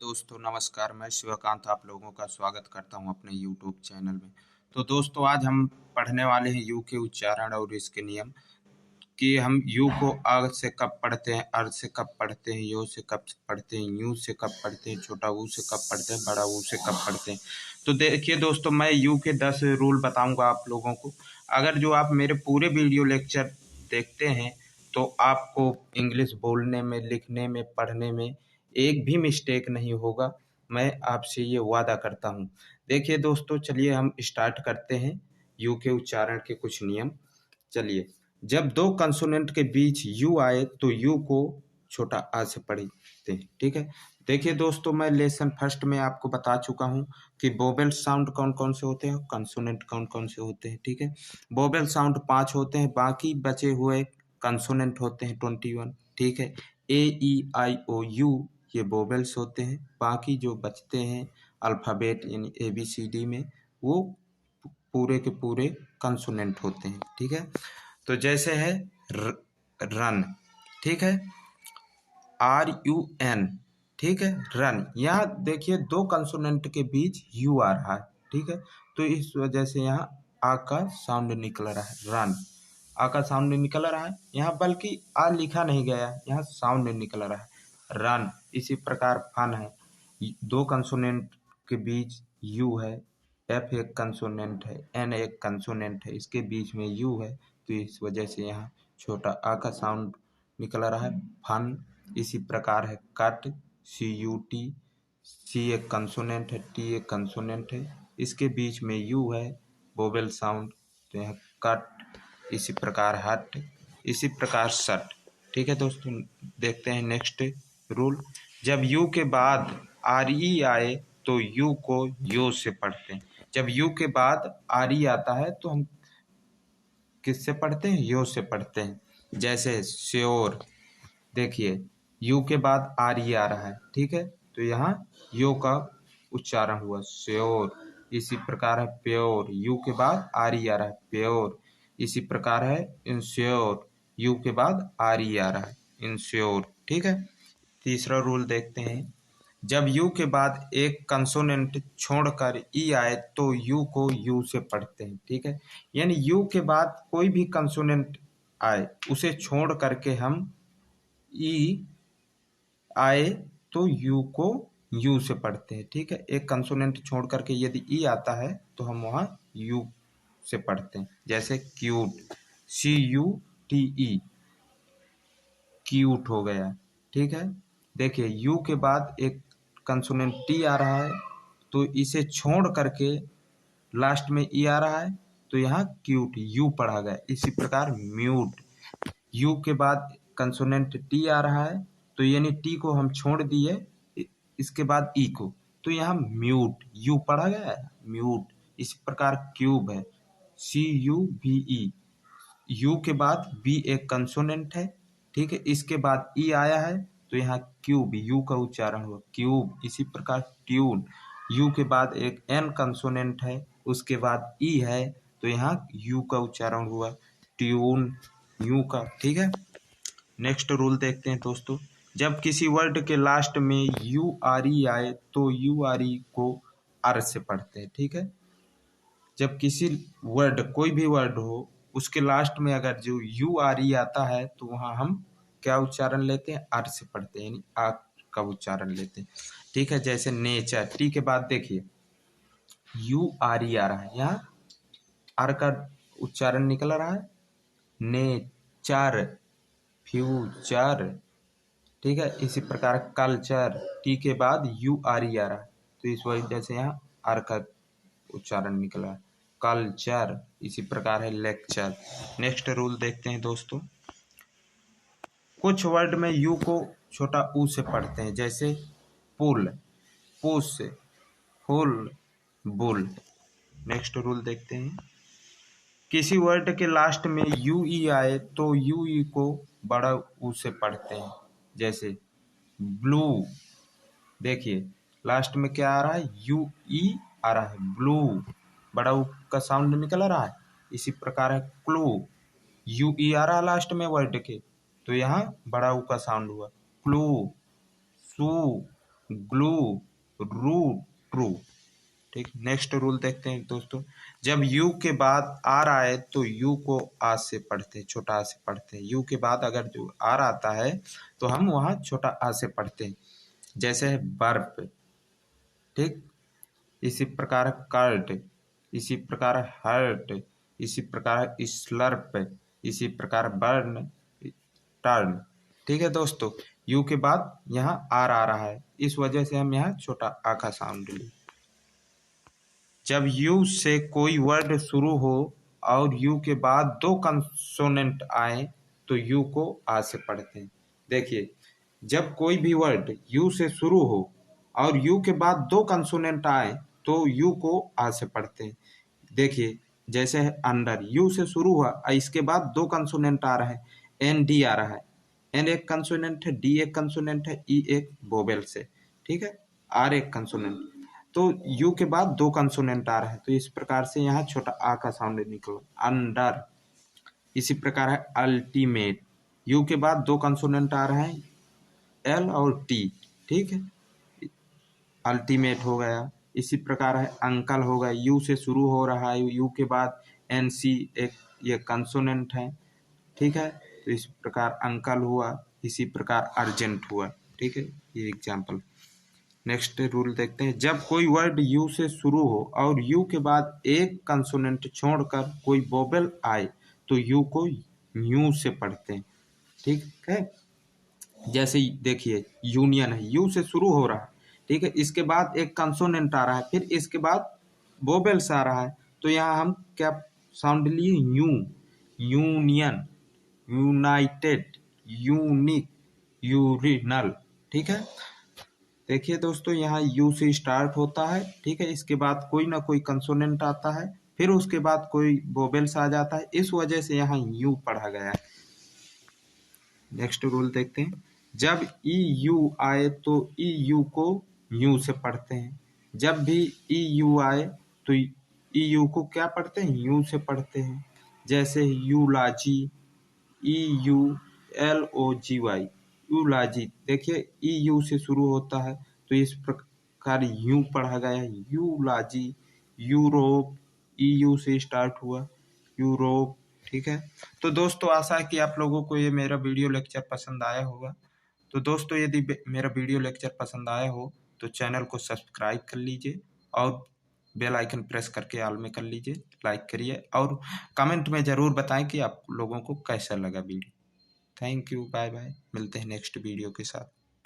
दोस्तों नमस्कार, मैं शिवकांत आप लोगों का स्वागत करता हूं अपने यूट्यूब चैनल में। तो दोस्तों आज हम पढ़ने वाले हैं यू के उच्चारण और इसके नियम कि हम यू को अ से कब पढ़ते हैं, अर से कब पढ़ते हैं, यो से कब पढ़ते हैं, यू से कब पढ़ते हैं, छोटा ऊ से कब पढ़ते हैं, बड़ा ऊ से कब पढ़ते हैं। तो देखिए दोस्तों, मैं यू के 10 रूल बताऊंगा आप लोगों को। अगर जो आप मेरे पूरे वीडियो लेक्चर देखते हैं तो आपको इंग्लिश बोलने में, लिखने में, पढ़ने में एक भी मिस्टेक नहीं होगा। मैं आपसे ये वादा करता हूँ। देखिए दोस्तों, चलिए हम स्टार्ट करते हैं यू के उच्चारण के कुछ नियम। चलिए, जब दो कंसोनेंट के बीच यू आए तो यू को छोटा आ से पढ़ते हैं। ठीक है, देखिए दोस्तों, मैं लेसन फर्स्ट में आपको बता चुका हूँ कि वोवेल साउंड कौन कौन से होते हैं, कंसोनेंट कौन कौन से होते हैं। ठीक है, वोवेल साउंड 5 होते हैं, बाकी बचे हुए कंसोनेंट होते हैं 21। ठीक है, ए ई आई ओ यू ये वोवेल्स होते हैं, बाकी जो बचते हैं अल्फ़ाबेट यानी ABCD में वो पूरे के पूरे कंसोनेंट होते हैं। ठीक है, तो जैसे है रन, ठीक है, RUN, ठीक है, रन। यहाँ देखिए दो कंसोनेंट के बीच यू आ रहा है। ठीक है, तो इस वजह से यहाँ आ का साउंड निकल रहा है, रन। आ का साउंड निकल रहा है यहाँ, बल्कि आ लिखा नहीं गया है, यहाँ साउंड निकल रहा है, रन। इसी प्रकार फन है, दो कंसोनेंट के बीच यू है, एफ एक कंसोनेंट है, एन एक कंसोनेंट है, इसके बीच में यू है, तो इस वजह से यहाँ छोटा आ का साउंड निकल रहा है, फन। इसी प्रकार है कट, CUT, सी एक कंसोनेंट है, टी एक कंसोनेंट है, इसके बीच में यू है, वोवेल साउंड, तो यहाँ कट। इसी प्रकार हट, इसी प्रकार शट। ठीक है दोस्तों, देखते हैं नेक्स्ट रूल। जब यू के बाद RE आए तो यू को यो से पढ़ते हैं। जब यू के बाद RE आता है तो हम किससे पढ़ते हैं, यो से पढ़ते हैं। जैसे श्योर, देखिए यू के बाद RE आ रहा है, ठीक है, तो यहाँ यो का उच्चारण हुआ श्योर। इसी प्रकार है प्योर, यू के बाद RE आ रहा है, प्योर। इसी प्रकार है इंश्योर, यू के बाद RE आ रहा है, इंश्योर। ठीक है, तीसरा रूल देखते हैं। जब यू के बाद एक कंसोनेंट छोड़कर ई आए तो यू को यू से पढ़ते हैं। ठीक है, यानी यू के बाद कोई भी कंसोनेंट आए उसे छोड़ करके हम ई आए तो यू को यू से पढ़ते हैं। ठीक है, एक कंसोनेंट छोड़ करके यदि ई आता है तो हम वहाँ यू से पढ़ते हैं। जैसे क्यूट, CUTE, क्यूट हो गया। ठीक है, देखिए यू के बाद एक कंसोनेंट टी आ रहा है तो इसे छोड़ करके लास्ट में ई आ रहा है तो यहाँ क्यूट, यू पढ़ा गया। इसी प्रकार म्यूट, यू के बाद कंसोनेंट टी आ रहा है तो यानी टी को हम छोड़ दिए, इसके बाद ई को, तो यहाँ म्यूट, यू पढ़ा गया है, म्यूट। इसी प्रकार क्यूब है, CUBE, यू के बाद बी एक कंसोनेंट है, ठीक है, इसके बाद ई आया है तो यहाँ क्यूब, यू का उच्चारण हुआ क्यूब। इसी प्रकार ट्यून, यू के बाद एक एन कंसोनेंट है, उसके बाद ई है तो यहाँ यू का उच्चारण हुआ ट्यून, यू का। ठीक है, नेक्स्ट रूल देखते हैं दोस्तों। जब किसी वर्ड के लास्ट में URE आए तो URE को अर से पढ़ते हैं। ठीक है, जब किसी वर्ड, कोई भी वर्ड हो, उसके लास्ट में अगर जो URE आता है तो वहाँ हम क्या उच्चारण लेते हैं, अर से पढ़ते हैं, यानी आ का उच्चारण लेते हैं। ठीक है, जैसे नेचर, टी के बाद देखिए URE आ रहा है, यहाँ आर का उच्चारण निकल रहा है, नेचर, फ्यूचर। ठीक है, इसी प्रकार कल्चर, टी के बाद URE आ रहा है तो इस वजह से यहाँ आर का उच्चारण निकला, कल्चर। इसी प्रकार है लेक्चर। नेक्स्ट रूल देखते हैं दोस्तों। कुछ वर्ड में यू को छोटा ऊ से पढ़ते हैं, जैसे pull, push, full, bull. Next rule देखते हैं। किसी वर्ड के लास्ट में UE आए तो UE को बड़ा ऊ से पढ़ते हैं, जैसे ब्लू, देखिए लास्ट में क्या आ रहा है, UE आ रहा है, ब्लू, बड़ा ऊ का साउंड निकल रहा है। इसी प्रकार है क्लू, UE आ रहा है लास्ट में वर्ड के तो यहाँ बड़ा ऊ का साउंड हुआ क्लू, सू, ग्लू, रू, ट्रू। ठीक, नेक्स्ट रूल देखते हैं दोस्तों। जब यू के बाद आर आए तो यू को आ से पढ़ते हैं, छोटा आ से पढ़ते हैं। यू के बाद अगर जो आर आता है तो हम वहाँ छोटा आ से पढ़ते हैं। जैसे है बर्फ, ठीक, इसी प्रकार कर्ट, इसी प्रकार हर्ट, इसी प्रकार स्लर्प, इसी प्रकार बर्न, टर्न। ठीक है दोस्तों, यू के बाद यहाँ आर आ रहा है, इस वजह से हम यहाँ छोटा आ का साउंड लिए। जब यू से कोई वर्ड शुरू हो और यू के बाद दो कंसोनेंट आए तो यू को आ से पढ़ते हैं। देखिए, जब कोई भी वर्ड यू से शुरू हो और यू के बाद दो कंसोनेंट आए तो यू को आ से पढ़ते हैं। देखिए, जैसे है अंडर, यू से शुरू हुआ और इसके बाद दो कंसोनेंट आ रहा है, एन डी आ रहा है। एन एक कंसोनेंट है, डी एक कंसोनेंट है, ई एक वोवेल से, ठीक है, आर एक कंसोनेंट। तो यू के बाद दो कंसोनेंट आ रहा है तो इस प्रकार से यहाँ छोटा आ का साउंड निकला, अंडर। इसी प्रकार है अल्टीमेट, यू के बाद दो कंसोनेंट आ रहे हैं, एल और टी, ठीक है, अल्टीमेट हो गया। इसी प्रकार है अंकल होगा, यू से शुरू हो रहा है, यू के बाद एन सी एक ये कंसोनेंट है, ठीक है, तो इस प्रकार अंकल हुआ। इसी प्रकार अर्जेंट हुआ, ठीक है, ये एग्जाम्पल। नेक्स्ट रूल देखते हैं। जब कोई वर्ड यू से शुरू हो और यू के बाद एक कंसोनेंट छोड़कर कोई वोवेल आए तो यू को यू से पढ़ते हैं, ठीक है। जैसे देखिए, यूनियन है, यू से शुरू हो रहा है, ठीक है, इसके बाद एक कंसोनेंट आ रहा है, फिर इसके बाद वोवेल्स आ रहा है, तो यहाँ हम क्या साउंड लिए, you, union, United, unique, urinal, ठीक है। देखिए दोस्तों, यहाँ यू से स्टार्ट होता है, ठीक है, इसके बाद कोई ना कोई कंसोनेंट आता है, फिर उसके बाद कोई वोवेल्स आ जाता है, इस वजह से यहाँ यू पढ़ा गया है। नेक्स्ट रूल देखते हैं। जब ई यू आए तो ई यू को यू से पढ़ते हैं। जब भी ई यू आए तो ई यू को क्या पढ़ते हैं, यू से पढ़ते हैं। जैसे यूलाजी, ई यू एल ओ जी वाई, यूलाजी। देखिए, ई यू से शुरू होता है तो इस प्रकार यू पढ़ा गया, यूलाजी। यूरोप, ई यू से स्टार्ट हुआ, यूरोप, ठीक है। तो दोस्तों, आशा है कि आप लोगों को ये मेरा वीडियो लेक्चर पसंद आया होगा। तो दोस्तों, यदि मेरा वीडियो लेक्चर पसंद आया हो तो चैनल को सब्सक्राइब कर लीजिए और बेल आइकन प्रेस करके ऑल में कर लीजिए, लाइक करिए और कमेंट में ज़रूर बताएं कि आप लोगों को कैसा लगा video. Thank you, bye bye, मिलते हैं नेक्स्ट वीडियो के साथ।